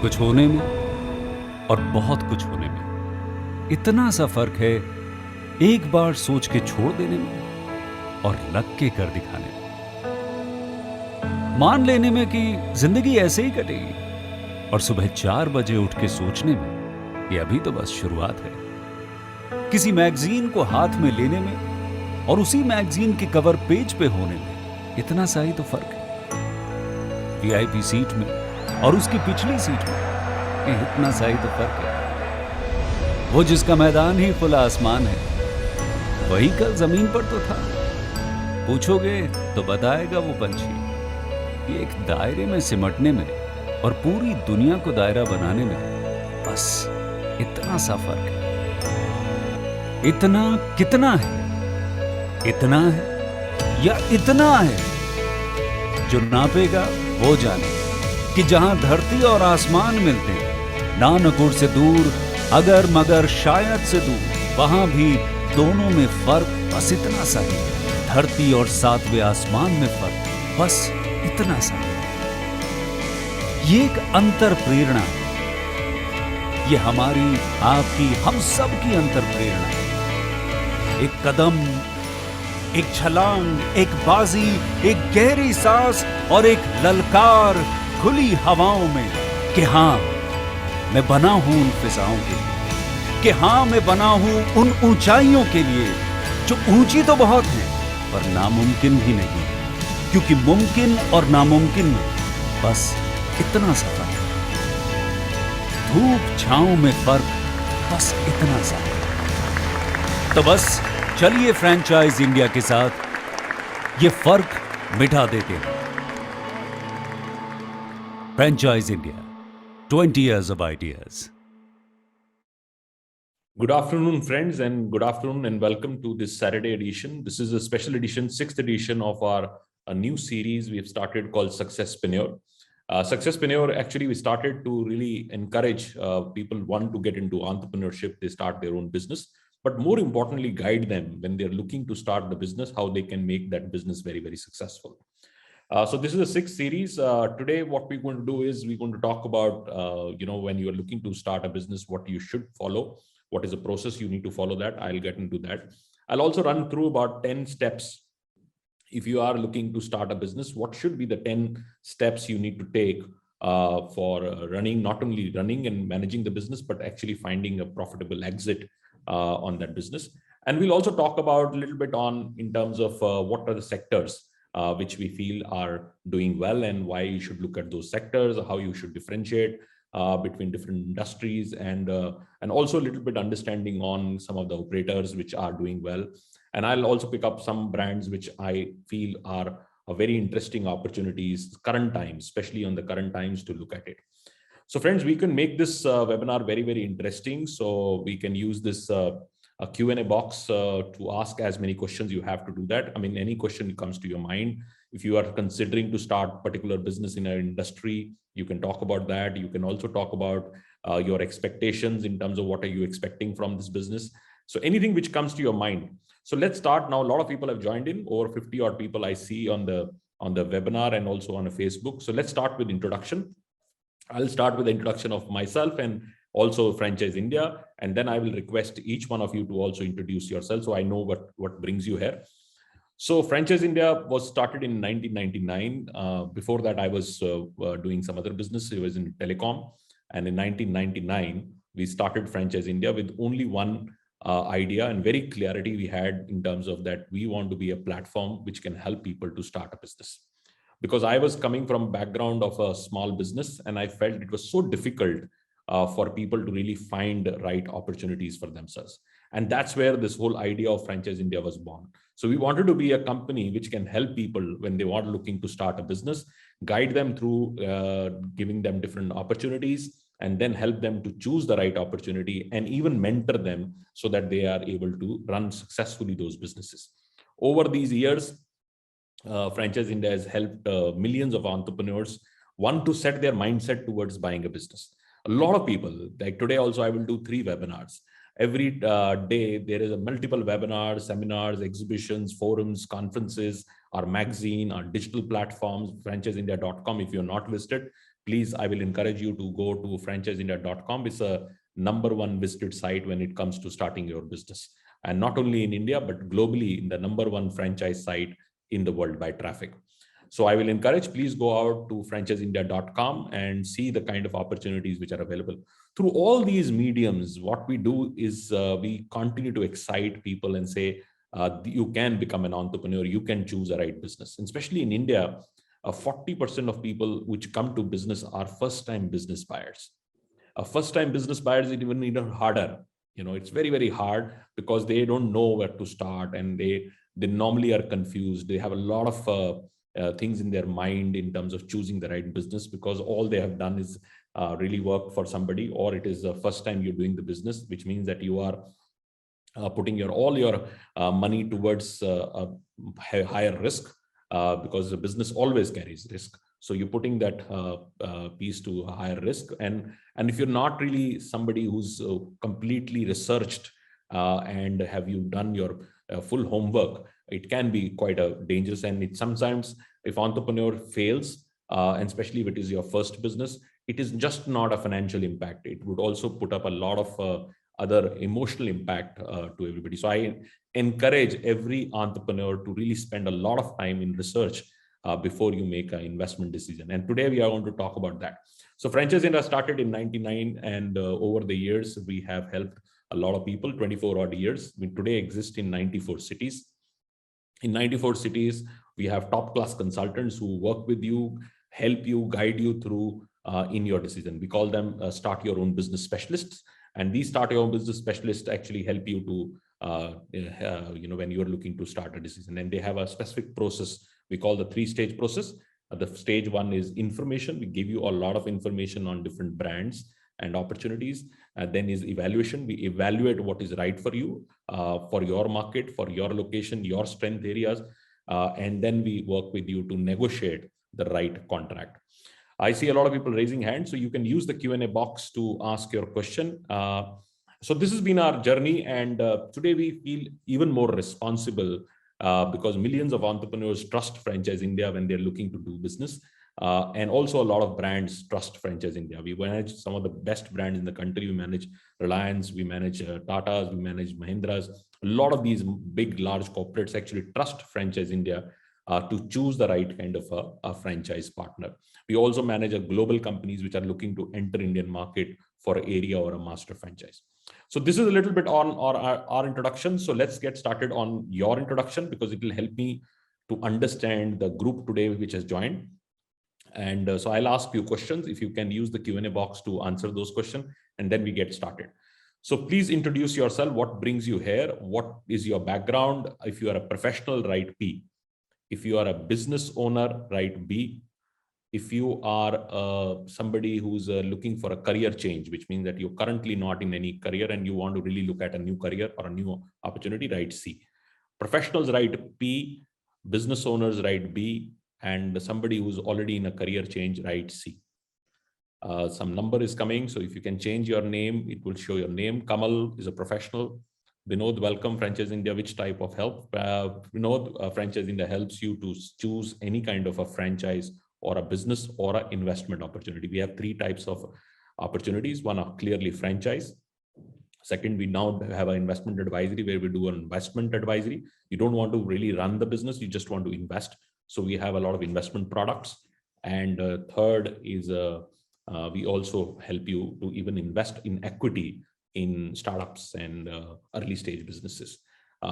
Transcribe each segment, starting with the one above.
कुछ होने में और बहुत कुछ होने में इतना सा फर्क है, एक बार सोच के छोड़ देने में और लग के कर दिखाने में। मान लेने में कि जिंदगी ऐसे ही कटेगी और सुबह 4 बजे उठ के सोचने में कि अभी तो बस शुरुआत है। किसी मैगजीन को हाथ में लेने में और उसी मैगजीन के कवर पेज पे होने में इतना सा ही तो फर्क है। वीआईपी सीट में और उसकी पिछली सीट में इतना सा ही तो फर्क है। वो जिसका मैदान ही खुला आसमान है, वही कल जमीन पर तो था। पूछोगे तो बताएगा वो पंछी कि एक दायरे में सिमटने में और पूरी दुनिया को दायरा बनाने में बस इतना सा फर्क है। इतना कितना है? इतना है या इतना है? जो नापेगा वो जाने कि जहां धरती और आसमान मिलते हैं, नानकुर से दूर, अगर मगर शायद से दूर, वहां भी दोनों में फर्क बस इतना सा है। धरती और 7वें आसमान में फर्क बस इतना सा है। ये एक अंतर प्रेरणा है। ये हमारी, आपकी, हम सब की अंतर प्रेरणा है। एक कदम, एक छलांग, एक बाजी, एक गहरी सांस और एक ललकार खुली हवाओं में कि हाँ, मैं बना हूं उन फिजाओं के लिए, कि हाँ, मैं बना हूं उन ऊंचाइयों के लिए जो ऊंची तो बहुत हैं पर नामुमकिन भी नहीं, क्योंकि मुमकिन और नामुमकिन में बस इतना सा फर्क है। धूप छांव में फर्क बस इतना सा है। तो बस चलिए फ्रेंचाइज इंडिया के साथ ये फर्क मिटा देते हैं। Franchise India, 20 years of ideas. Good afternoon, friends, and good afternoon, and welcome to this Saturday edition. This is a special edition, 6th edition of our new series we have started called Successpreneur. Successpreneur, actually, we started to really encourage people want to get into entrepreneurship, they start their own business, but more importantly, guide them when they're looking to start the business, how they can make that business very, very successful. So this is a 6th series. Today, what we're going to do is we're going to talk about, when you are looking to start a business, what you should follow, what is the process you need to follow that. I'll get into that. I'll also run through about 10 steps. If you are looking to start a business, what should be the 10 steps you need to take for running, not only running and managing the business, but actually finding a profitable exit on that business. And we'll also talk about a little bit on in terms of what are the sectors which we feel are doing well and why you should look at those sectors, how you should differentiate between different industries, and also a little bit understanding on some of the operators which are doing well. And I'll also pick up some brands which I feel are a very interesting opportunities, current times, especially on the current times to look at it. So friends, we can make this webinar very, very interesting. So we can use this a Q&A box to ask as many questions you have to do that. I mean, any question comes to your mind. If you are considering to start particular business in an industry, you can talk about that. You can also talk about your expectations in terms of what are you expecting from this business. So anything which comes to your mind. So let's start now. A lot of people have joined in, over 50 odd people I see on the webinar and also on a Facebook. So let's start with introduction. I'll start with the introduction of myself and also Franchise India, and then I will request each one of you to also introduce yourself so I know what brings you here. So Franchise India was started in 1999. Before that, I was doing some other business. It was in telecom, and in 1999 we started Franchise India with only one idea and very clarity we had in terms of that we want to be a platform which can help people to start a business. Because I was coming from a background of a small business, and I felt it was so difficult for people to really find the right opportunities for themselves. And that's where this whole idea of Franchise India was born. So we wanted to be a company which can help people when they are looking to start a business, guide them through giving them different opportunities, and then help them to choose the right opportunity and even mentor them so that they are able to run successfully those businesses. Over these years, Franchise India has helped millions of entrepreneurs, one, to set their mindset towards buying a business. A lot of people, like today also, I will do 3 webinars. Every day, there is a multiple webinars, seminars, exhibitions, forums, conferences, our magazine, our digital platforms, franchiseindia.com. If you're not listed, please, I will encourage you to go to franchiseindia.com. It's a #1 visited site when it comes to starting your business. And not only in India, but globally, the #1 franchise site in the world by traffic. So I will encourage, please go out to franchiseindia.com and see the kind of opportunities which are available. Through all these mediums, what we do is we continue to excite people and say, you can become an entrepreneur, you can choose the right business. And especially in India, 40% of people which come to business are first-time business buyers. First-time business buyers is even harder. It's very, very hard because they don't know where to start, and they normally are confused. They have a lot of things in their mind in terms of choosing the right business, because all they have done is really work for somebody, or it is the first time you're doing the business, which means that you are putting all your money towards a higher risk, because the business always carries risk. So you're putting that piece to a higher risk. And if you're not really somebody who's completely researched and have you done your full homework, it can be quite a dangerous. And it sometimes, if entrepreneur fails, and especially if it is your first business, it is just not a financial impact. It would also put up a lot of other emotional impact to everybody. So I encourage every entrepreneur to really spend a lot of time in research before you make an investment decision. And today we are going to talk about that. So Franchise India started in '99, and over the years, we have helped a lot of people, 24 odd years. We today exist in 94 cities. In 94 cities, we have top-class consultants who work with you, help you, guide you through in your decision. We call them start your own business specialists. And these start your own business specialists actually help you to, when you're looking to start a decision. And they have a specific process we call the 3-stage process. The stage 1 is information. We give you a lot of information on different brands and opportunities. Then is evaluation. We evaluate what is right for you, for your market, for your location, your strength areas. And then we work with you to negotiate the right contract. I see a lot of people raising hands, so you can use the Q&A box to ask your question. So this has been our journey, and today we feel even more responsible because millions of entrepreneurs trust Franchise India when they're looking to do business. And also a lot of brands trust Franchise India. We manage some of the best brands in the country. We manage Reliance, we manage Tatas, we manage Mahindras. A lot of these big, large corporates actually trust Franchise India to choose the right kind of a franchise partner. We also manage global companies which are looking to enter Indian market for an area or a master franchise. So this is a little bit on our introduction. So let's get started on your introduction, because it will help me to understand the group today which has joined. And so I'll ask you questions. If you can use the Q&A box to answer those questions, and then we get started. So please introduce yourself. What brings you here? What is your background? If you are a professional, write P. If you are a business owner, write B. If you are somebody who's looking for a career change, which means that you're currently not in any career and you want to really look at a new career or a new opportunity, write C. Professionals write P, business owners write B, and somebody who's already in a career change, write C. Some number is coming, so if you can change your name, it will show your name. Kamal is a professional. Vinod, welcome, Franchise India. Which type of help? Vinod, Franchise India helps you to choose any kind of a franchise or a business or an investment opportunity. We have 3 types of opportunities. One are clearly franchise. Second, we now have an investment advisory where we do an investment advisory. You don't want to really run the business, you just want to invest. So we have a lot of investment products. And third is we also help you to even invest in equity in startups and early stage businesses.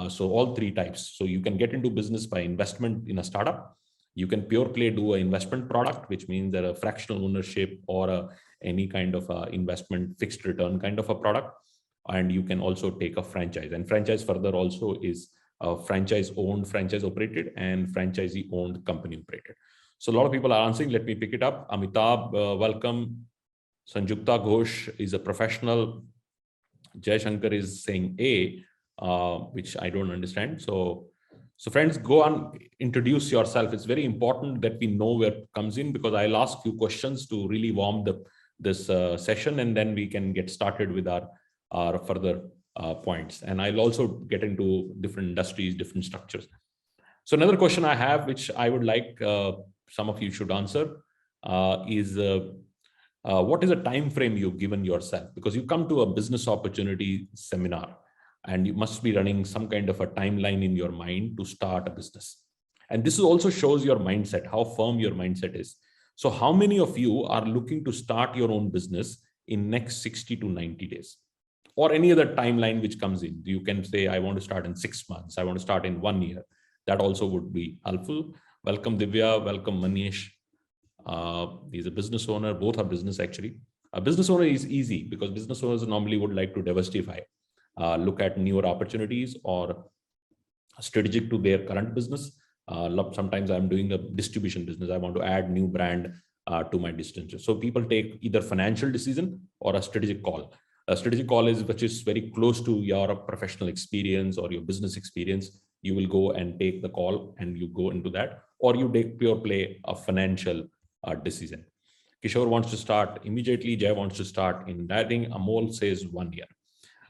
So all 3 types. So you can get into business by investment in a startup. You can pure play do an investment product, which means that a fractional ownership or any kind of investment fixed return kind of a product. And you can also take a franchise. And franchise further also is franchise owned, franchise operated, and franchisee owned, company operated. So a lot of people are answering. Let me pick it up. Amitabh, welcome. Sanjukta Ghosh is a professional. Jay Shankar is saying A, which I don't understand. So friends, go on, introduce yourself. It's very important that we know where it comes in, because I'll ask you questions to really warm this session, and then we can get started with our further points. And I'll also get into different industries, different structures. So another question I have, which I would like some of you should answer, is what is a time frame you've given yourself? Because you come to a business opportunity seminar and you must be running some kind of a timeline in your mind to start a business. And this also shows your mindset, how firm your mindset is. So how many of you are looking to start your own business in next 60 to 90 days? Or any other timeline which comes in. You can say, I want to start in 6 months. I want to start in 1 year. That also would be helpful. Welcome, Divya. Welcome, Manish. He's a business owner. Both are business, actually. A business owner is easy because business owners normally would like to diversify, look at newer opportunities or strategic to their current business. Sometimes I'm doing a distribution business. I want to add new brand to my distribution. So people take either financial decision or a strategic call. A strategic call is which is very close to your professional experience or your business experience. You will go and take the call and you go into that, or you take pure play a financial decision. Kishore wants to start immediately. Jay wants to start in dieting. Amol says 1 year.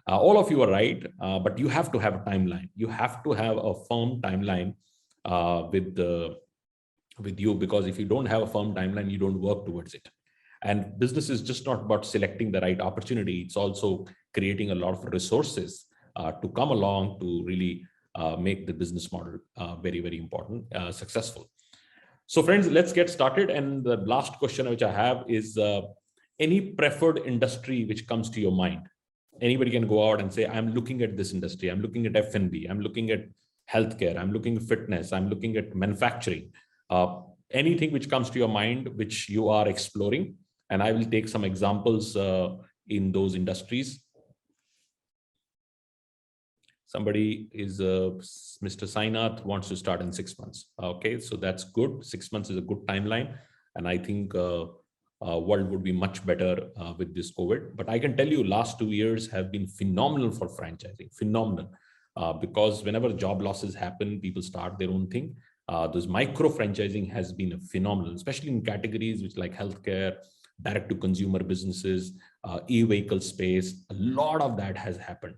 All of you are right, but you have to have a timeline. You have to have a firm timeline with you, because if you don't have a firm timeline, you don't work towards it. And business is just not about selecting the right opportunity. It's also creating a lot of resources to come along to really make the business model very, very important, successful. So friends, let's get started. And the last question which I have is any preferred industry which comes to your mind? Anybody can go out and say, I'm looking at this industry. I'm looking at F&B. I'm looking at healthcare. I'm looking at fitness. I'm looking at manufacturing. Anything which comes to your mind, which you are exploring. And I will take some examples in those industries. Somebody is Mr. Sainath wants to start in 6 months. Okay, so that's good. 6 months is a good timeline. And I think world would be much better with this COVID. But I can tell you last 2 years have been phenomenal for franchising, phenomenal. Because whenever job losses happen, people start their own thing. Those micro franchising has been phenomenal, especially in categories which like healthcare, direct to consumer businesses, e-vehicle space. A lot of that has happened.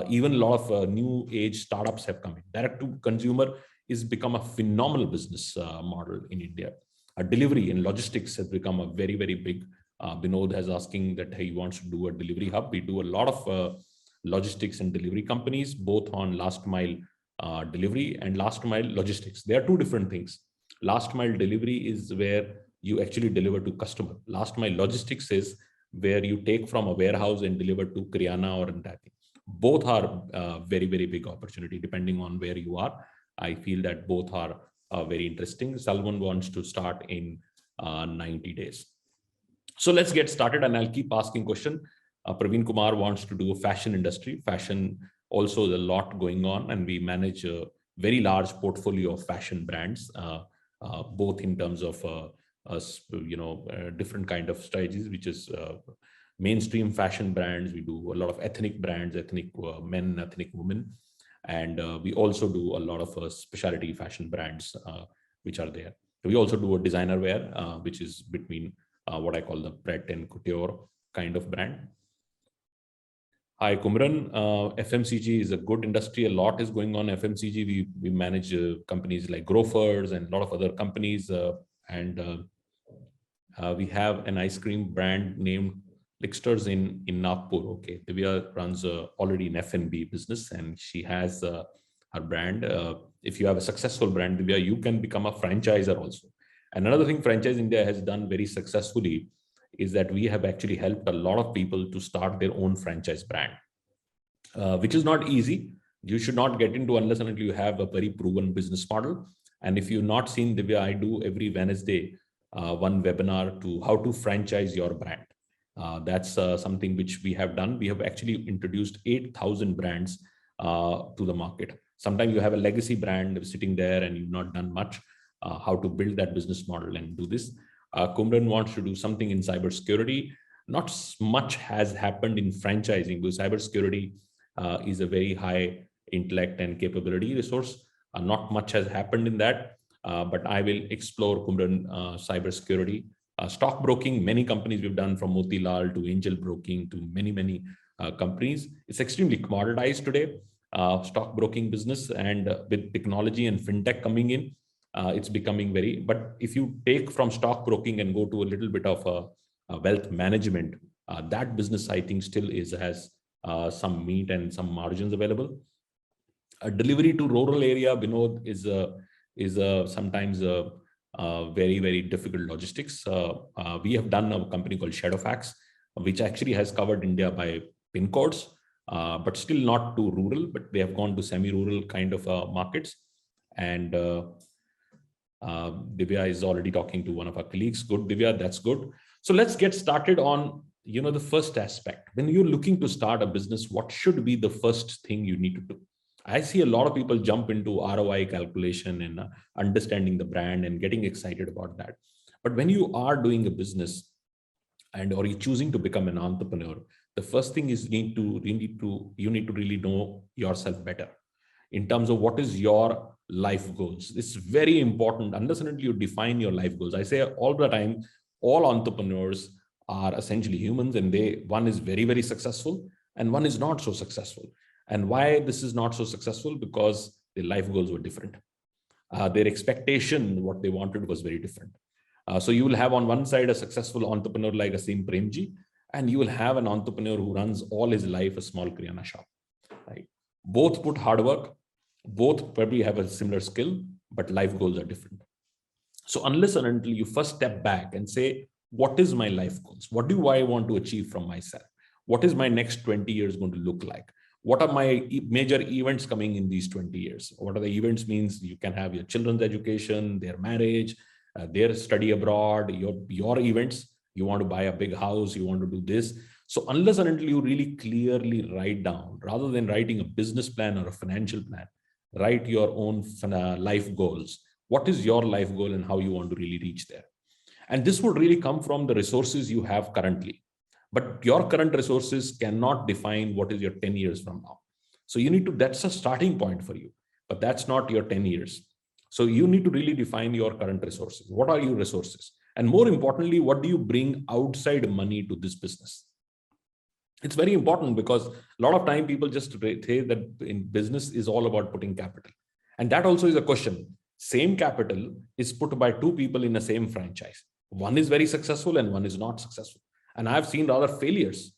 Even a lot of new age startups have come in. Direct to consumer is become a phenomenal business model in India. Delivery and logistics has become a very, very big. Binod has asking that he wants to do a delivery hub. We do a lot of logistics and delivery companies, both on last mile delivery and last mile logistics. They are two different things. Last mile delivery is where you actually deliver to customer. Last mile logistics is where you take from a warehouse and deliver to Kriana or that. Both are very, very big opportunity depending on where you are. I feel that both are very interesting. Salman wants to start in 90 days. So let's get started and I'll keep asking question. Praveen Kumar wants to do a fashion industry. Fashion also a lot going on, and we manage a very large portfolio of fashion brands, both in terms of different kind of strategies, which is mainstream fashion brands. We do a lot of ethnic brands, ethnic men, ethnic women, and we also do a lot of specialty fashion brands which are there. We also do a designer wear, which is between what I call the Pret and Couture kind of brand. Hi, Kumran. FMCG is a good industry. A lot is going on. FMCG, we manage companies like Grofers and a lot of other companies. We have an ice cream brand named Licksters in Nagpur. Okay, Divya runs already an F&B business, and she has her brand. If you have a successful brand, Divya, you can become a franchisor also. And another thing Franchise India has done very successfully is that we have actually helped a lot of people to start their own franchise brand, which is not easy. You should not get into unless and until you have a very proven business model. And if you've not seen Divya, I do every Wednesday one webinar to how to franchise your brand. That's something which we have done. We have actually introduced 8,000 brands to the market. Sometimes you have a legacy brand sitting there and you've not done much, how to build that business model and do this. Kumran wants to do something in cybersecurity. Not much has happened in franchising because cybersecurity is a very high intellect and capability resource. Not much has happened in that, but I will explore Kumran cybersecurity. Stockbroking, many companies we've done from Motilal to Angel Broking to many companies. It's extremely commoditized today, stockbroking business, and with technology and fintech coming in, it's becoming very, but if you take from stockbroking and go to a little bit of wealth management, that business I think still has some meat and some margins available. A delivery to rural area, Vinod, is sometimes very difficult logistics. We have done a company called Shadowfax, which actually has covered India by pin codes, but still not to rural, but they have gone to semi-rural kind of markets. And Divya is already talking to one of our colleagues. Good, Divya, that's good. So let's get started on, the first aspect. When you're looking to start a business, what should be the first thing you need to do? I see a lot of people jump into ROI calculation and understanding the brand and getting excited about that. But when you are doing a business or you're choosing to become an entrepreneur, the first thing is you need to really know yourself better in terms of what is your life goals. It's very important. Unless and until you define your life goals. I say all the time, all entrepreneurs are essentially humans, and one is very successful and one is not so successful. And why this is not so successful? Because their life goals were different. Their expectation, what they wanted, was very different. So you will have on one side a successful entrepreneur like Asim Premji, and you will have an entrepreneur who runs all his life a small Kirana shop. Right? Both put hard work, both probably have a similar skill, but life goals are different. So unless and until you first step back and say, what is my life goals? What do I want to achieve from myself? What is my next 20 years going to look like? What are my major events coming in these 20 years? What are the events means? You can have your children's education, their marriage, their study abroad, your events. You want to buy a big house, you want to do this. So unless and until you really clearly write down, rather than writing a business plan or a financial plan, write your own life goals. What is your life goal and how you want to really reach there? And this would really come from the resources you have currently. But your current resources cannot define what is your 10 years from now. So that's a starting point for you, but that's not your 10 years. So you need to really define your current resources. What are your resources? And more importantly, what do you bring outside money to this business? It's very important because a lot of time people just say that in business is all about putting capital. And that also is a question. Same capital is put by two people in the same franchise. One is very successful and one is not successful. And I've seen rather failures.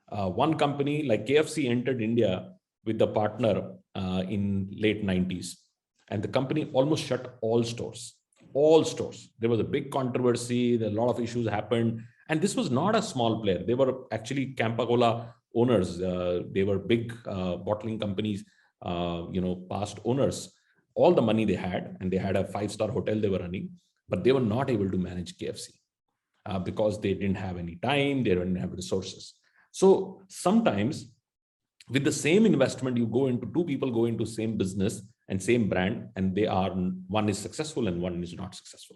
One company like KFC entered India with the partner in late 90s. And the company almost shut all stores. There was a big controversy. A lot of issues happened. And this was not a small player. They were actually Campa-Cola owners. They were big bottling companies, past owners. All the money they had, and they had a 5-star hotel they were running, but they were not able to manage KFC because they didn't have any time, they didn't have resources. So sometimes with the same investment, two people go into same business and same brand, and one is successful and one is not successful.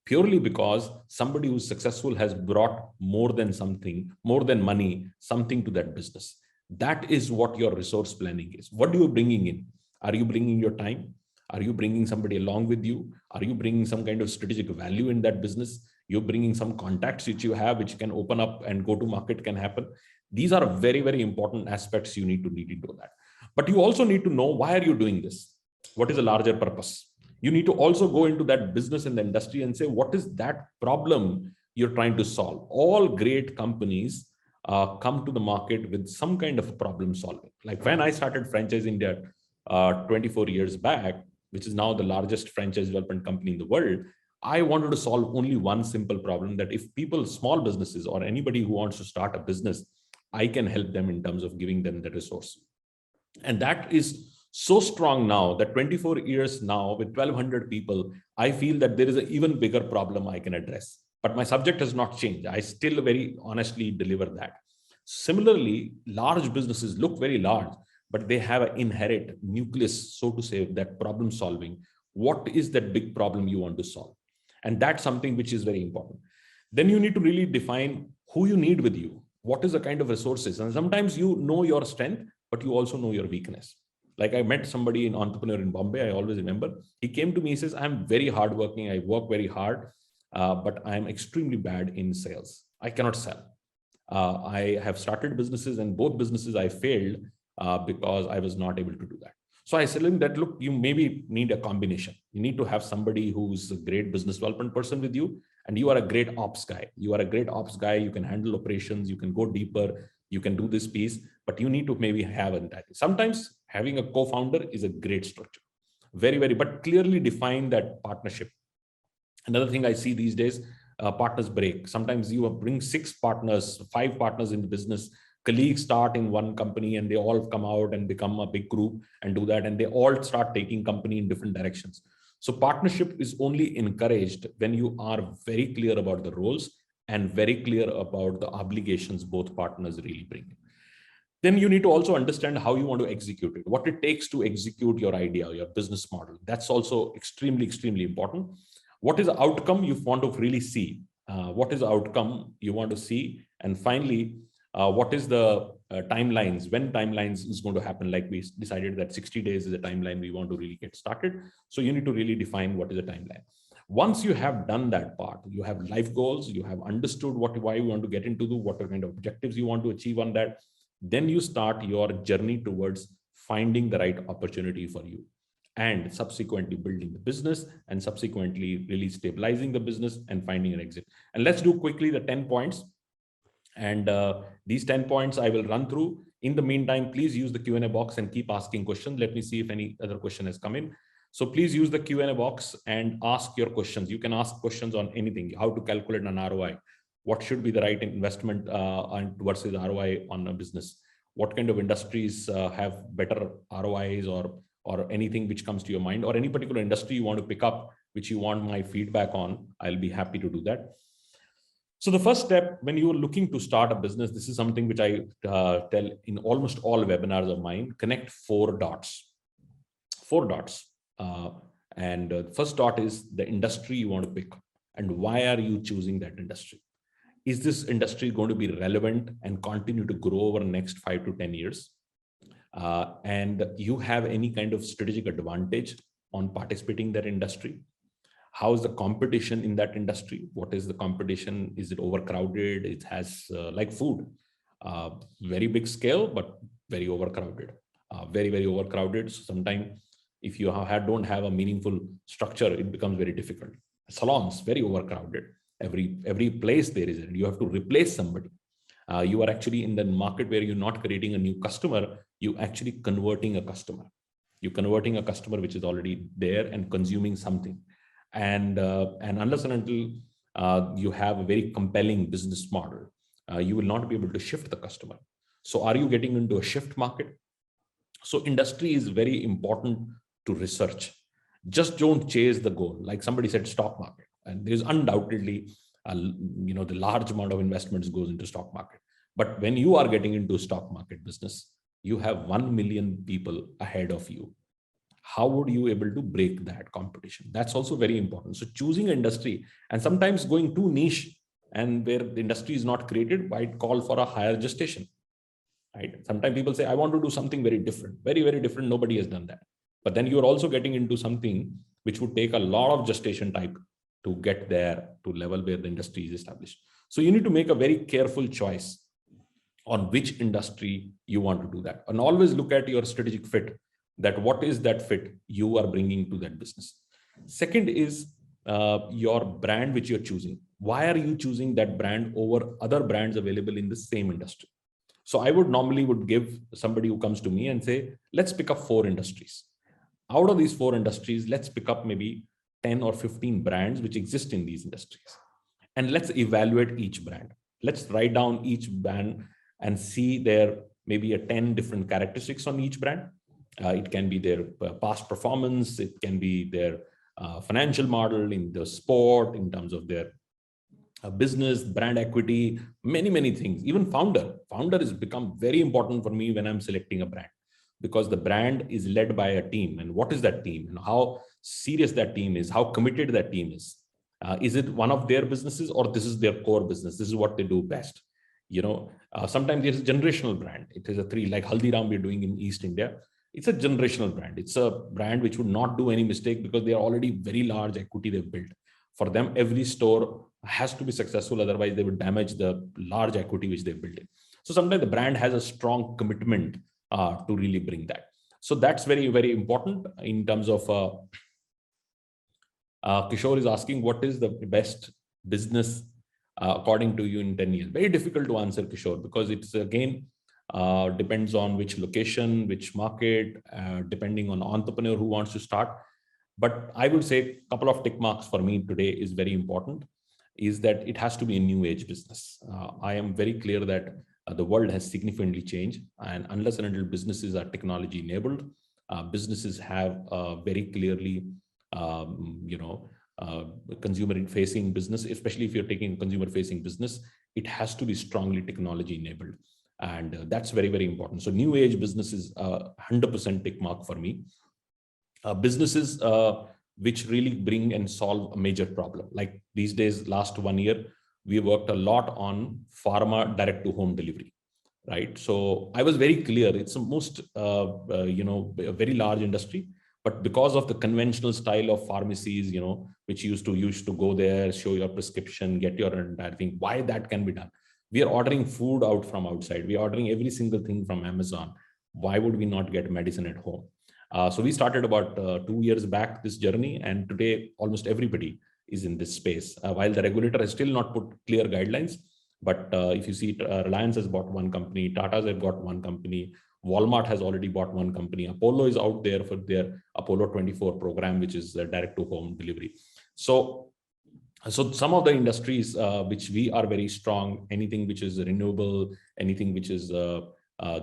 Purely because somebody who's successful has brought more than money, something to that business. That is what your resource planning is. What are you bringing in? Are you bringing your time? Are you bringing somebody along with you? Are you bringing some kind of strategic value in that business? You're bringing some contacts which you have, which can open up and go to market can happen. These are very important aspects you need to read into that. But you also need to know, why are you doing this? What is a larger purpose? You need to also go into that business and the industry and say, what is that problem you're trying to solve? All great companies come to the market with some kind of problem solving. Like when I started Franchise India 24 years back, which is now the largest franchise development company in the world, I wanted to solve only one simple problem, that if people, small businesses or anybody who wants to start a business, I can help them in terms of giving them the resource. And that is so strong now that 24 years now with 1,200 people, I feel that there is an even bigger problem I can address. But my subject has not changed. I still very honestly deliver that. Similarly, large businesses look very large, but they have an inherent nucleus, so to say, that problem solving. What is that big problem you want to solve? And that's something which is very important. Then you need to really define who you need with you. What is the kind of resources? And sometimes you know your strength, but you also know your weakness. Like I met somebody, an entrepreneur in Bombay, I always remember. He came to me, he says, I'm very hardworking. I work very hard, but I'm extremely bad in sales. I cannot sell. I have started businesses, and both businesses I failed because I was not able to do that. So I said him that, look, you maybe need a combination. You need to have somebody who's a great business development person with you, and you are a great ops guy. You are a great ops guy. You can handle operations. You can go deeper. You can do this piece, but you need to maybe have that. Sometimes having a co-founder is a great structure. Very, but clearly define that partnership. Another thing I see these days, partners break. Sometimes you bring 6 partners, 5 partners in the business. Colleagues start in one company and they all come out and become a big group and do that. And they all start taking company in different directions. So partnership is only encouraged when you are very clear about the roles and very clear about the obligations both partners really bring. Then you need to also understand how you want to execute it, what it takes to execute your idea, your business model. That's also extremely important. What is the outcome you want to really see? What is the outcome you want to see? And finally, what is the timelines? When timelines is going to happen? Like we decided that 60 days is a timeline we want to really get started. So you need to really define what is the timeline. Once you have done that part, you have life goals, you have understood why you want to get into what kind of objectives you want to achieve on that. Then you start your journey towards finding the right opportunity for you, and subsequently building the business, and subsequently really stabilizing the business and finding an exit. And let's do quickly the 10 points. And these 10 points I will run through. In the meantime, please use the Q&A box and keep asking questions. Let me see if any other question has come in. So please use the Q&A box and ask your questions. You can ask questions on anything, how to calculate an ROI, what should be the right investment versus ROI on a business, what kind of industries have better ROIs, or anything which comes to your mind, or any particular industry you want to pick up, which you want my feedback on. I'll be happy to do that. So the first step when you're looking to start a business, this is something which I tell in almost all webinars of mine, connect 4 dots. 4 dots. And the first dot is the industry you want to pick, and why are you choosing that industry? Is this industry going to be relevant and continue to grow over the next 5 to 10 years? And you have any kind of strategic advantage on participating in that industry? How is the competition in that industry? What is the competition? Is it overcrowded? It has like food, very big scale, but very overcrowded, very overcrowded. So sometimes if you don't have a meaningful structure, it becomes very difficult. Salons, very overcrowded. Every place there is, and you have to replace somebody. You are actually in the market where you're not creating a new customer, you actually converting a customer. You're converting a customer which is already there and consuming something. And unless and until you have a very compelling business model, you will not be able to shift the customer. So are you getting into a shift market? So industry is very important to research. Just don't chase the goal. Like somebody said, stock market. And there's undoubtedly, the large amount of investments goes into stock market. But when you are getting into stock market business, you have 1 million people ahead of you. How would you able to break that competition? That's also very important. So choosing industry, and sometimes going too niche and where the industry is not created, might call for a higher gestation. Right? Sometimes people say, I want to do something very different, very different. Nobody has done that. But then you're also getting into something which would take a lot of gestation type to get there to level where the industry is established. So you need to make a very careful choice on which industry you want to do that. And always look at your strategic fit, that what is that fit you are bringing to that business. Second is your brand which you're choosing. Why are you choosing that brand over other brands available in the same industry? So I would normally give somebody who comes to me and say, let's pick up 4 industries. Out of these 4 industries, let's pick up maybe 10 or 15 brands which exist in these industries. And let's evaluate each brand. Let's write down each brand and see their maybe 10 different characteristics on each brand. It can be their past performance. It can be their financial model in the sport, in terms of their business, brand equity, many things. Even founder has become very important for me when I'm selecting a brand, because the brand is led by a team. And what is that team, and how serious that team is, how committed that team is. Is it one of their businesses, or this is their core business? This is what they do best. Sometimes there's a generational brand. It is a 3, like Haldiram we're doing in East India. It's a generational brand. It's a brand which would not do any mistake, because they are already very large equity they've built. For them, every store has to be successful. Otherwise, they would damage the large equity which they've built in. So sometimes the brand has a strong commitment to really bring that. So that's very important in terms of Kishore is asking, what is the best business according to you in 10 years? Very difficult to answer, Kishore, because it's again depends on which location, which market, depending on entrepreneur who wants to start. But I would say a couple of tick marks for me today is very important, is that it has to be a new age business. I am very clear that the world has significantly changed, and unless and until businesses are technology enabled, businesses have very clearly, consumer facing business, especially if you're taking consumer facing business, it has to be strongly technology enabled. And that's very, very important. So new age business is 100% tick mark for me. Businesses which really bring and solve a major problem. Like these days, last 1 year, we worked a lot on pharma direct to home delivery, right? So I was very clear, it's the most, a very large industry, but because of the conventional style of pharmacies, which used to go there, show your prescription, get your entire thing, why that can be done? We are ordering food out from outside. We are ordering every single thing from Amazon. Why would we not get medicine at home? So we started about 2 years back this journey, and today almost everybody is in this space. While the regulator has still not put clear guidelines, but if you see, Reliance has bought one company, Tata's have got one company, Walmart has already bought one company, Apollo is out there for their Apollo 24 program, which is direct to home delivery. So some of the industries which we are very strong, anything which is renewable, anything which is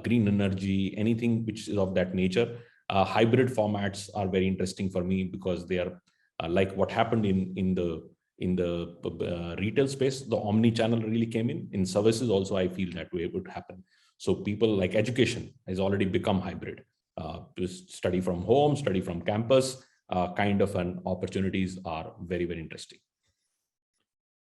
green energy, anything which is of that nature, hybrid formats are very interesting for me, because they are like what happened in the retail space. The omni channel really came in services also. I feel that way would happen. So people like education has already become hybrid, to study from home, study from campus, kind of an opportunities are very, very interesting.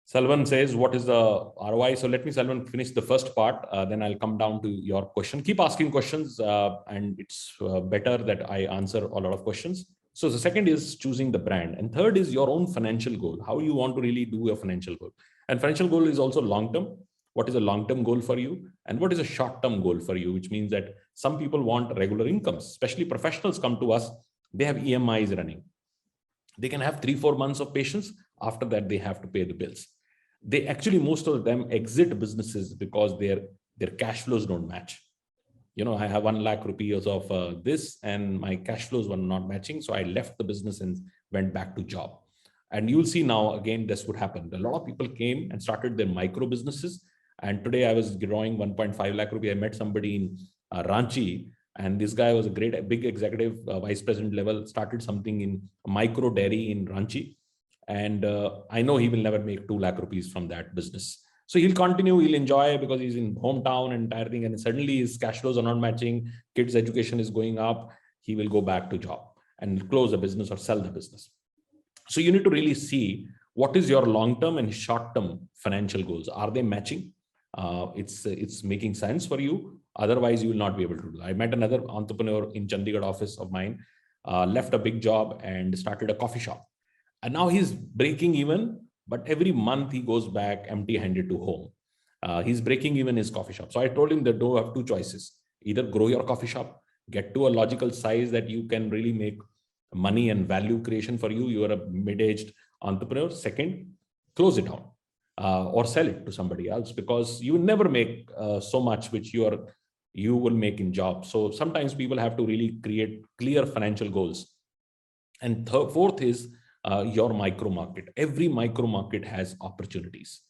Salvan says, what is the ROI? So let me, Salvan, finish the first part, then I'll come down to your question. Keep asking questions, and it's better that I answer a lot of questions. So the second is choosing the brand. And third is your own financial goal, how you want to really do your financial goal. And financial goal is also long-term. What is a long-term goal for you? And what is a short-term goal for you? Which means that some people want regular incomes, especially professionals come to us, they have EMIs running. They can have 3-4 months of patience. After that, they have to pay the bills. They actually, most of them exit businesses because their cash flows don't match. I have 1 lakh rupees of this and my cash flows were not matching. So I left the business and went back to job. And you'll see now, again, this would happen. A lot of people came and started their micro businesses. And today I was drawing 1.5 lakh rupees. I met somebody in Ranchi, and this guy was a big executive, vice president level, started something in a micro dairy in Ranchi. And I know he will never make 2 lakh rupees from that business. So he'll continue, he'll enjoy because he's in hometown and entire thing. And suddenly his cash flows are not matching. Kids' education is going up. He will go back to job and close the business or sell the business. So you need to really see what is your long-term and short-term financial goals. Are they matching? It's making sense for you. Otherwise, you will not be able to do that. I met another entrepreneur in Chandigarh office of mine, left a big job and started a coffee shop. And now he's breaking even, but every month he goes back empty-handed to home. He's breaking even his coffee shop. So I told him that you have 2 choices. Either grow your coffee shop, get to a logical size that you can really make money and value creation for you. You are a mid-aged entrepreneur. Second, close it down or sell it to somebody else, because you will never make so much which you will make in job. So sometimes people have to really create clear financial goals. And fourth is your micro market. Every micro market has opportunities.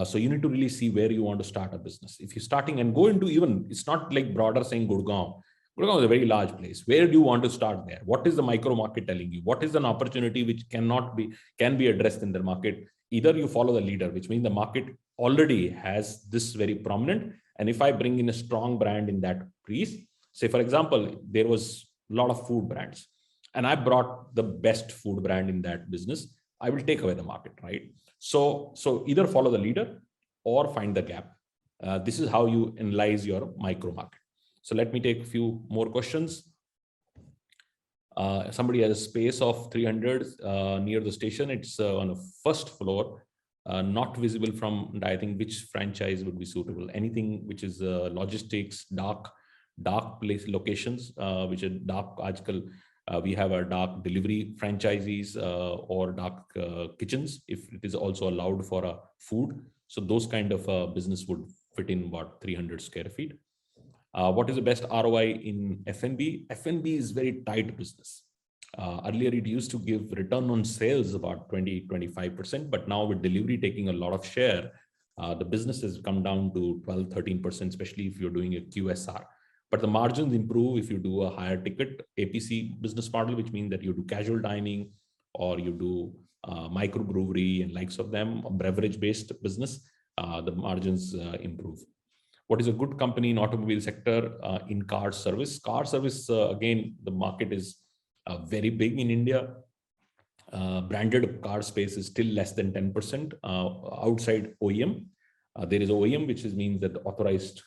So you need to really see where you want to start a business. If you're starting and go into even, it's not like broader saying Gurgaon. Gurgaon is a very large place. Where do you want to start there? What is the micro market telling you? What is an opportunity which can be addressed in the market? Either you follow the leader, which means the market already has this very prominent. And if I bring in a strong brand in that piece, say, for example, there was a lot of food brands, and I brought the best food brand in that business, I will take away the market, right? So either follow the leader or find the gap. This is how you analyze your micro market. So let me take a few more questions. Somebody has a space of 300 near the station. It's on the first floor, not visible from, I think, which franchise would be suitable. Anything which is logistics, dark place locations, which are dark, We have our dark delivery franchisees or dark kitchens, if it is also allowed for food. So those kind of business would fit in about 300 square feet. What is the best ROI in F&B? F&B is very tight business. Earlier, it used to give return on sales about 20-25%, but now with delivery taking a lot of share, the business has come down to 12-13%, especially if you're doing a QSR. But the margins improve if you do a higher ticket APC business model, which means that you do casual dining or you do microbrewery and likes of them, beverage-based business, the margins improve. What is a good company in automobile sector? In car service? Car service, again, the market is very big in India. Branded car space is still less than 10% outside OEM. There is OEM, which means that the authorized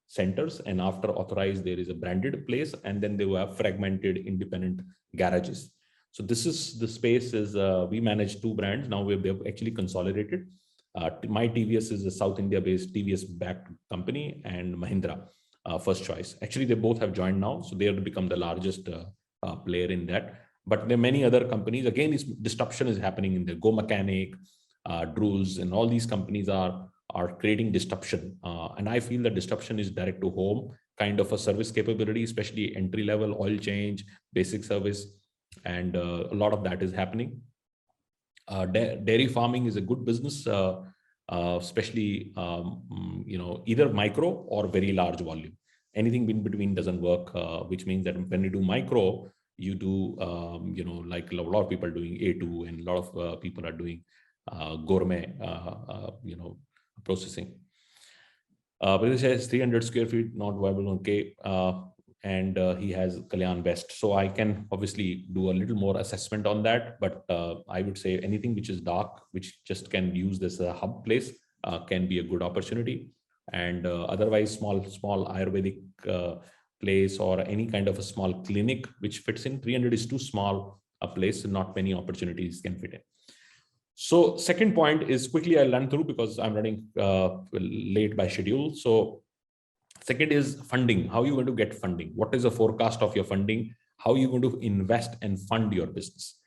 centers, and after authorized, there is a branded place, and then they will have fragmented independent garages. So this is the space is, we manage two brands. Now we've actually consolidated. My TVS is a South India based TVS backed company, and Mahindra First Choice. Actually, they both have joined now. So they have become the largest player in that. But there are many other companies. Again, this disruption is happening in the Go Mechanic, Drools, and all these companies are creating disruption. And I feel that disruption is direct to home kind of a service capability, especially entry level, oil change, basic service. And a lot of that is happening. Dairy farming is a good business, especially either micro or very large volume. Anything in between doesn't work, which means that when you do micro, you do like a lot of people are doing A2, and a lot of people are doing gourmet processing. But this has 300 square feet, not viable on K. And he has Kalyan West. So I can obviously do a little more assessment on that, but I would say anything which is dark, which just can use this as a hub place, can be a good opportunity. And otherwise, small Ayurvedic place or any kind of a small clinic which fits in. 300 is too small a place, and not many opportunities can fit in. So second point is, quickly I'll run through because I'm running late by schedule. So second is funding. How are you going to get funding? What is the forecast of your funding? How are you going to invest and fund your business?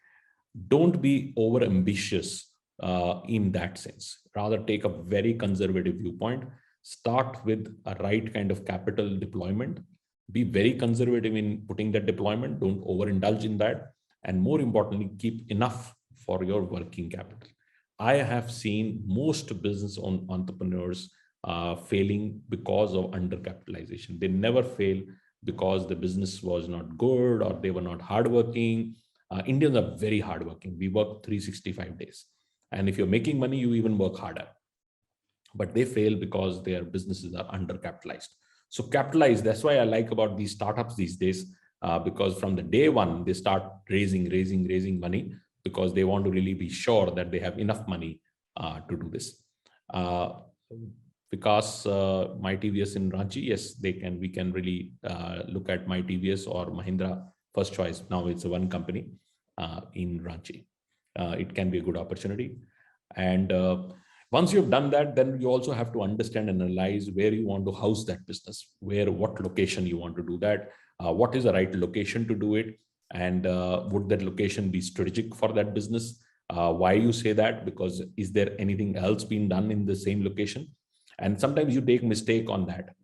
Don't be over ambitious in that sense. Rather take a very conservative viewpoint. Start with a right kind of capital deployment. Be very conservative in putting that deployment. Don't overindulge in that. And more importantly, keep enough for your working capital. I have seen most business entrepreneurs failing because of undercapitalization. They never fail because the business was not good or they were not hardworking. Indians are very hardworking. We work 365 days. And if you're making money, you even work harder. But they fail because their businesses are undercapitalized. So capitalize. That's why I like about these startups these days, because from the day one, they start raising money because they want to really be sure that they have enough money to do this. Because My TVS in Ranchi, yes, we can really look at My TVS or Mahindra First Choice. Now it's one company in Ranchi. It can be a good opportunity. And once you've done that, then you also have to understand and analyze where you want to house that business, what location you want to do that, what is the right location to do it, and would that location be strategic for that business? Why you say that? Because is there anything else being done in the same location? And sometimes you take mistake on that.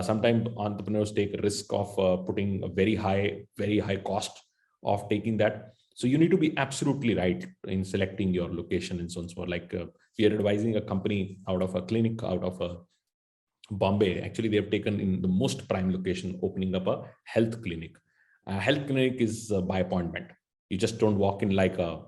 Sometimes entrepreneurs take a risk of putting a very high cost of taking that. So you need to be absolutely right in selecting your location and so on. So like we are advising a company out of a clinic out of Bombay. Actually, they have taken in the most prime location, opening up a health clinic. A health clinic is by appointment. You just don't walk in like a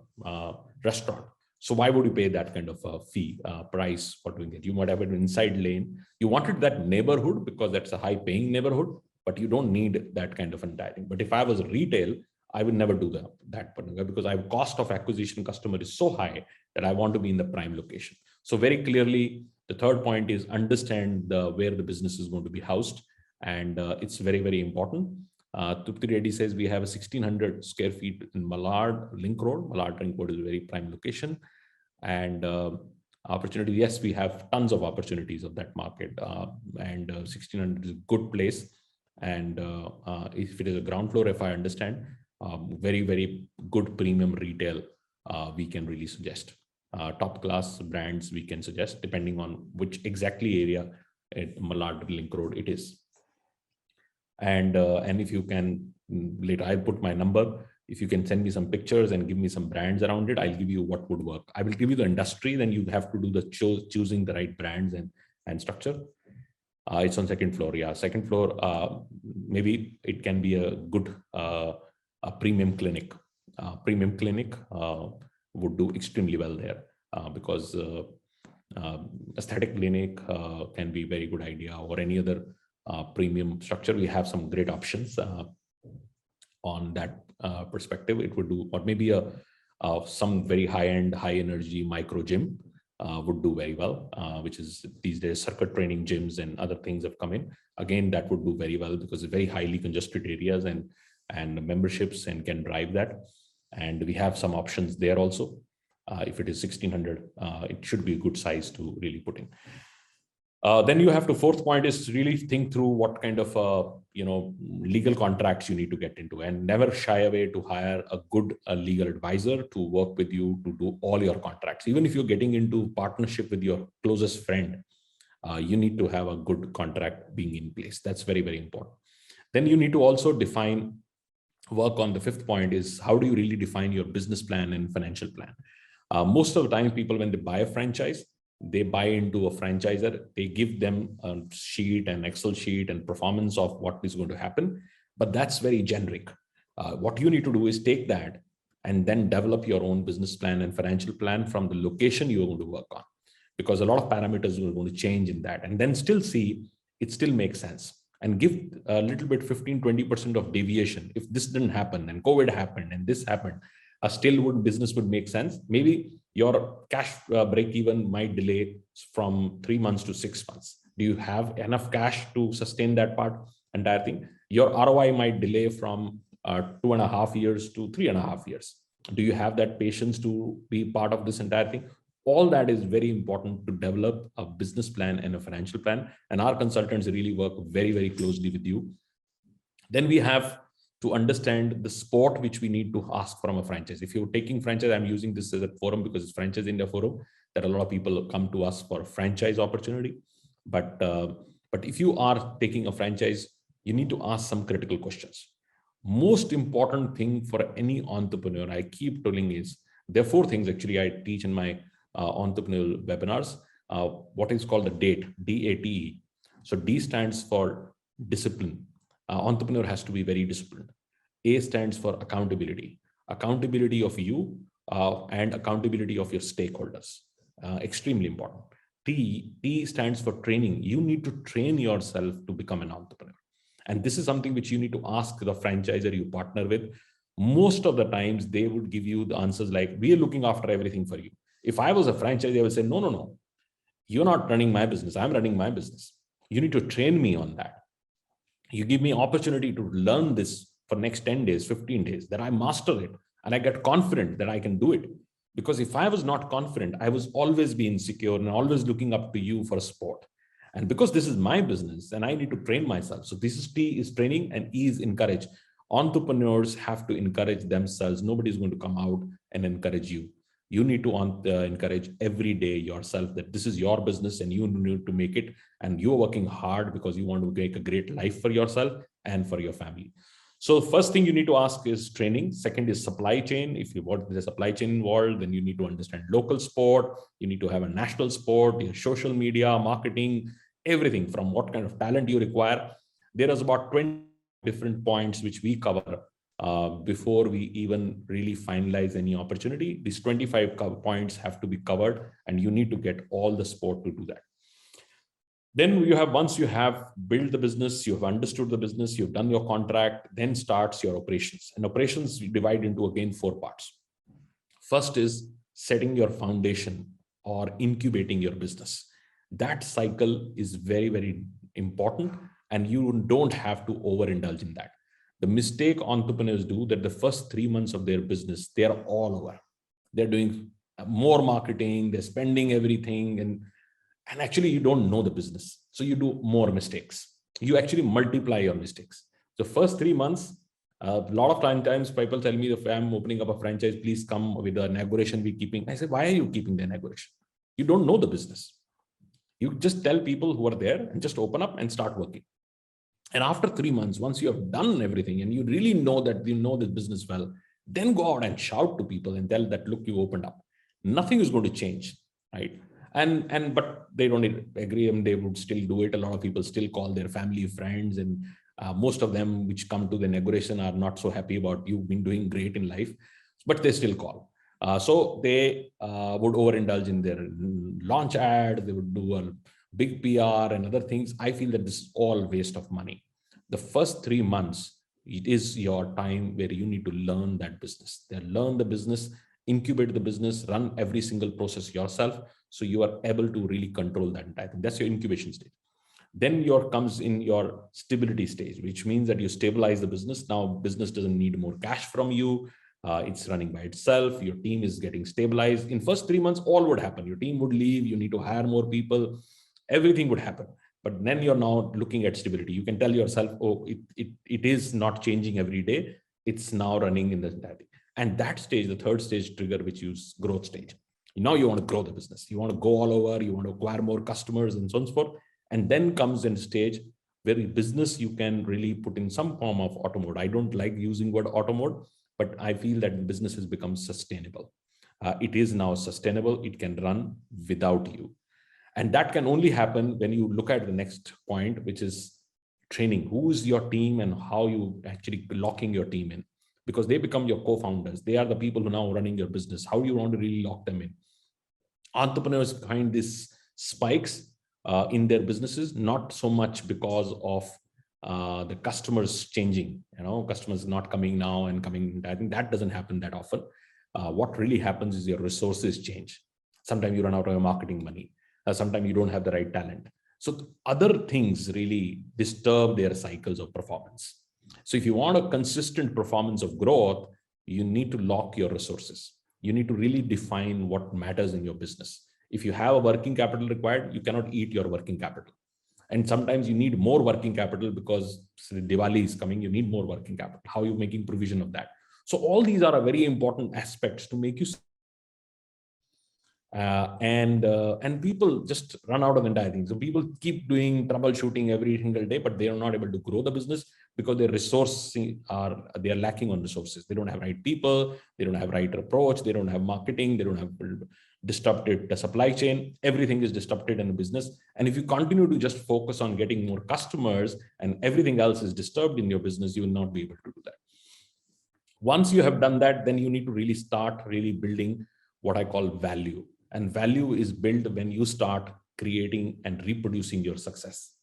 restaurant. So why would you pay that kind of a fee price for doing it? You might have an inside lane. You wanted that neighborhood because that's a high paying neighborhood, but you don't need that kind of entire thing. But if I was retail, I would never do that because I have cost of acquisition customer is so high that I want to be in the prime location. So very clearly, the third point is understand where the business is going to be housed. And it's very, very important. Trupti Reddy says we have a 1600 square feet in Malad Link Road. Malad Link Road is a very prime location. And opportunity, yes, we have tons of opportunities of that market. And 1600 is a good place. And if it is a ground floor, if I understand, very, very good premium retail we can really suggest. Top class brands we can suggest depending on which exactly area at Malad Link Road it is. And if you can, later I'll put my number. If you can send me some pictures and give me some brands around it, I'll give you what would work. I will give you the industry, then you have to do the choosing the right brands and structure. It's on second floor. Yeah, second floor. Maybe it can be a good a premium clinic. Premium clinic would do extremely well there because aesthetic clinic can be a very good idea, or any other premium structure. We have some great options on that perspective. It would do, or maybe some very high-end, high-energy micro gym would do very well, which is these days circuit training gyms and other things have come in. Again, that would do very well because it's very highly congested areas and memberships and can drive that. And we have some options there also. If it is 1600, it should be a good size to really put in. Then you have to, fourth point is really think through what kind of legal contracts you need to get into, and never shy away to hire a good legal advisor to work with you to do all your contracts. Even if you're getting into partnership with your closest friend, you need to have a good contract being in place. That's very, very important. Then you need to also work on the fifth point is, how do you really define your business plan and financial plan? Most of the time, people, when they buy a franchise, they buy into a franchisor, they give them a sheet and Excel sheet and performance of what is going to happen, but that's very generic. What you need to do is take that and then develop your own business plan and financial plan from the location you're going to work on, because a lot of parameters are going to change in that, and then still see it still makes sense, and give a little bit 15-20% of deviation. If this didn't happen and COVID happened and this happened, business would make sense. Maybe your cash break even might delay from 3 months to 6 months. Do you have enough cash to sustain that entire thing? Your ROI might delay from 2.5 years to 3.5 years. Do you have that patience to be part of this entire thing? All that is very important to develop a business plan and a financial plan. And our consultants really work very, very closely with you. Then we have to understand the sport which we need to ask from a franchise. If you're taking franchise, I'm using this as a forum because it's Franchise India Forum, that a lot of people come to us for a franchise opportunity. But if you are taking a franchise, you need to ask some critical questions. Most important thing for any entrepreneur, I keep telling, is there are 4 things actually I teach in my entrepreneurial webinars. What is called the DATE, D-A-T-E. So D stands for discipline. Entrepreneur has to be very disciplined. A stands for accountability of you and accountability of your stakeholders. Extremely important. T stands for training. You need to train yourself to become an entrepreneur. And this is something which you need to ask the franchisor you partner with. Most of the times they would give you the answers like, we are looking after everything for you. If I was a franchisee, I would say, no, you're not running my business. I'm running my business. You need to train me on that. You give me opportunity to learn this for next 10 days, 15 days, that I master it and I get confident that I can do it. Because if I was not confident, I was always be insecure and always looking up to you for support. And because this is my business and I need to train myself. So this is T is training and E is encourage. Entrepreneurs have to encourage themselves. Nobody's going to come out and encourage you. You need to encourage every day yourself that this is your business and you need to make it. And you're working hard because you want to make a great life for yourself and for your family. So first thing you need to ask is training. Second is supply chain. If you want the supply chain involved, then you need to understand local sport. You need to have a national sport, your social media, marketing, everything from what kind of talent you require. There is about 20 different points which we cover before we even really finalize any opportunity. These 25 points have to be covered and you need to get all the support to do that. Then once you have built the business, you have understood the business, you've done your contract, then starts your operations. And operations we divide into again 4 parts. First is setting your foundation or incubating your business. That cycle is very, very important and you don't have to overindulge in that. The mistake entrepreneurs do that the first 3 months of their business, they're all over. They're doing more marketing, they're spending everything, and actually you don't know the business. So you do more mistakes. You actually multiply your mistakes. So first 3 months, A lot of times people tell me, if I'm opening up a franchise, please come with a inauguration we're keeping. I say, why are you keeping the inauguration? You don't know the business. You just tell people who are there and just open up and start working. And after 3 months, once you have done everything and you really know that you know the business well, then go out and shout to people and tell that, look, you opened up. Nothing is going to change, right? But they don't agree, and they would still do it. A lot of people still call their family, friends, and most of them which come to the inauguration are not so happy about you've been doing great in life, but they still call. So they would overindulge in their launch ad. They would do a big PR and other things. I feel that this is all waste of money. The first 3 months, it is your time where you need to learn that business. Learn the business, incubate the business, run every single process yourself, so you are able to really control that entire thing. That's your incubation stage. Then comes in your stability stage, which means that you stabilize the business. Now business doesn't need more cash from you. It's running by itself. Your team is getting stabilized. In first 3 months, all would happen. Your team would leave. You need to hire more people. Everything would happen. But then you're now looking at stability. You can tell yourself, oh, it is not changing every day. It's now running in the entirety. And that stage, the third stage trigger, which is growth stage. Now you want to grow the business. You want to go all over. You want to acquire more customers and so on and so forth. And then comes in stage where business you can really put in some form of auto mode. I don't like using word auto mode, but I feel that business has become sustainable. It is now sustainable. It can run without you. And that can only happen when you look at the next point, which is training. Who is your team and how you actually locking your team in, because they become your co-founders. They are the people who are now running your business. How do you want to really lock them in? Entrepreneurs find these spikes in their businesses, not so much because of the customers changing, customers not coming now and coming. I think that doesn't happen that often. What really happens is your resources change. Sometimes you run out of your marketing money. Sometimes you don't have the right talent. So other things really disturb their cycles of performance. So if you want a consistent performance of growth, you need to lock your resources. You need to really define what matters in your business. If you have a working capital required, you cannot eat your working capital. And sometimes you need more working capital because Diwali is coming, you need more working capital. How are you making provision of that? So all these are very important aspects to make you and people just run out of the entire thing. So people keep doing troubleshooting every single day, but they are not able to grow the business because their resources they are lacking on resources. They don't have right people, they don't have right approach, they don't have marketing, they don't have disrupted the supply chain. Everything is disrupted in the business. And if you continue to just focus on getting more customers and everything else is disturbed in your business, you will not be able to do that. Once you have done that, then you need to really start really building what I call value. And value is built when you start creating and reproducing your success.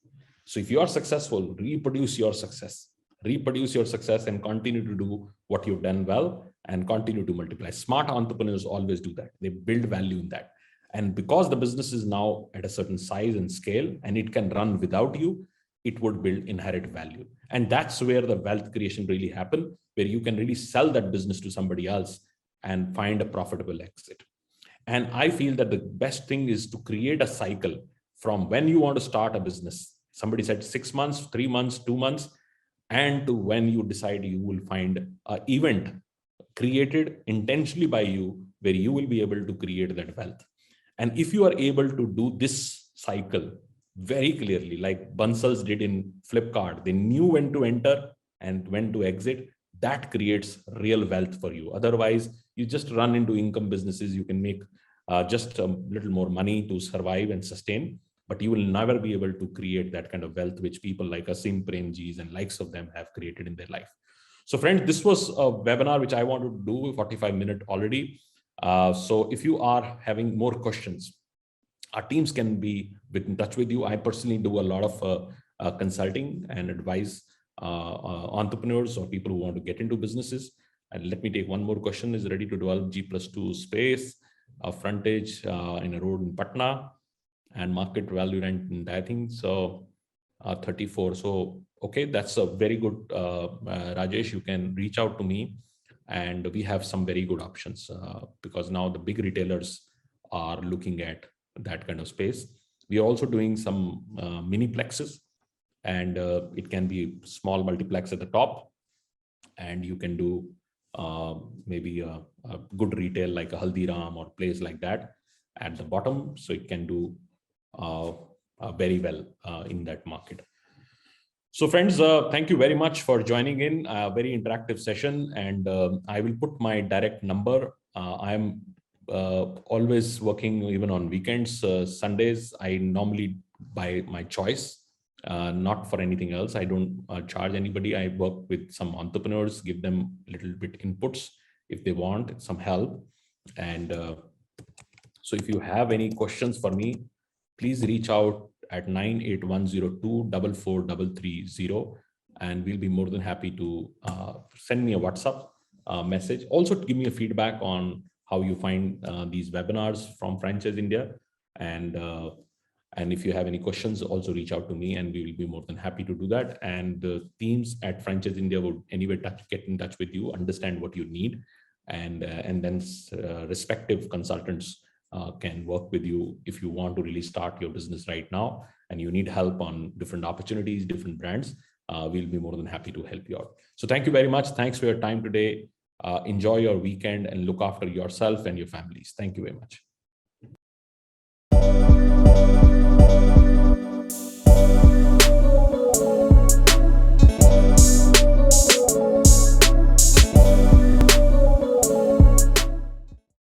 So if you are successful, reproduce your success and continue to do what you've done well and continue to multiply. Smart entrepreneurs always do that. They build value in that. And because the business is now at a certain size and scale and it can run without you, it would build inherent value. And that's where the wealth creation really happens, where you can really sell that business to somebody else and find a profitable exit. And I feel that the best thing is to create a cycle from when you want to start a business. Somebody said 6 months, 3 months, 2 months, and to when you decide you will find an event created intentionally by you where you will be able to create that wealth. And if you are able to do this cycle very clearly, like Bansals did in Flipkart, they knew when to enter and when to exit. That creates real wealth for you. Otherwise, you just run into income businesses. You can make just a little more money to survive and sustain, but you will never be able to create that kind of wealth which people like Asim Premji's and likes of them have created in their life. So friends, this was a webinar which I wanted to do 45 minutes already. So if you are having more questions, our teams can be in touch with you. I personally do a lot of consulting and advise entrepreneurs or people who want to get into businesses. And let me take one more question. Is ready to develop G+2 space, frontage in a road in Patna, and market value rent in that thing. So 34. So, okay, that's a very good, Rajesh, you can reach out to me and we have some very good options because now the big retailers are looking at that kind of space. We are also doing some mini plexes, and it can be small multiplex at the top and you can do maybe a good retail like a Haldiram or place like that at the bottom, so it can do very well in that market. So friends, thank you very much for joining in a very interactive session, and I will put my direct number. I'm always working even on weekends. Sundays I normally by my choice, not for anything else. I don't charge anybody. I work with some entrepreneurs, give them a little bit inputs if they want some help. And so if you have any questions for me, please reach out at 98102 and we'll be more than happy to send me a WhatsApp message. Also to give me a feedback on how you find these webinars from Franchise India. And if you have any questions, also reach out to me and we will be more than happy to do that. And the teams at Franchise India would anyway get in touch with you, understand what you need, and then respective consultants can work with you if you want to really start your business right now and you need help on different opportunities, different brands. We'll be more than happy to help you out. So thank you very much. Thanks for your time today. Enjoy your weekend and look after yourself and your families. Thank you very much.